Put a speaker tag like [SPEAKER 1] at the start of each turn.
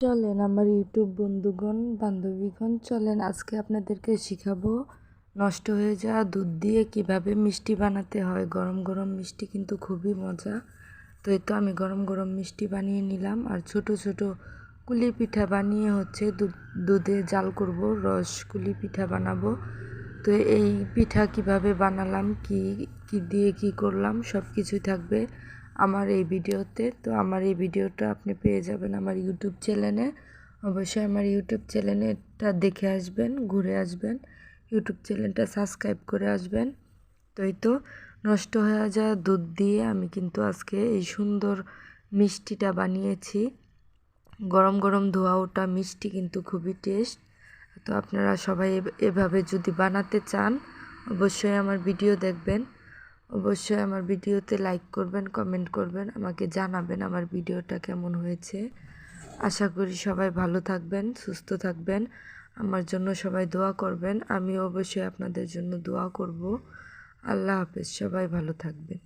[SPEAKER 1] চলেন আমার ইউটিউব বন্ধুগণ বান্ধবীগণ, চলেন আজকে আপনাদেরকে শিখাবো নষ্ট হয়ে যাওয়া দুধ দিয়ে কিভাবে মিষ্টি বানাতে হয়। গরম গরম মিষ্টি কিন্তু খুবই মজা। তো এই তো আমি গরম গরম মিষ্টি বানিয়ে নিলাম, আর ছোট ছোট কুলি পিঠা বানিয়ে দুধে জাল করব, রস কুলি পিঠা বানাবো। তো এই পিঠা কিভাবে বানালাম, কি কি দিয়ে কি করলাম, সব কিছুই থাকবে আমার এই ভিডিওতে। তো আমার এই ভিডিওটা আপনি পেয়ে যাবেন আমার ইউটিউব চ্যানেলে। অবশ্যই আমার ইউটিউব চ্যানেলটা দেখে আসবেন, ঘুরে আসবেন, ইউটিউব চ্যানেলটা সাবস্ক্রাইব করে আসবেন। তো এই তো নষ্ট হয়ে যাওয়া দুধ দিয়ে আমি কিন্তু আজকে এই সুন্দর মিষ্টিটা বানিয়েছি। গরম গরম ধোয়া ওঠা মিষ্টি কিন্তু খুবই টেস্ট। তো আপনারা সবাই এভাবে যদি বানাতে চান অবশ্যই আমার ভিডিও দেখবেন, অবশ্যই আমার ভিডিওতে লাইক করবেন, কমেন্ট করবেন, আমাকে জানাবেন আমার ভিডিওটা কেমন হয়েছে। আশা করি সবাই ভালো থাকবেন, সুস্থ থাকবেন, আমার জন্য সবাই দোয়া করবেন। আমি অবশ্যই আপনাদের জন্য দোয়া করব। আল্লাহ হাফেজ, সবাই ভালো থাকবেন।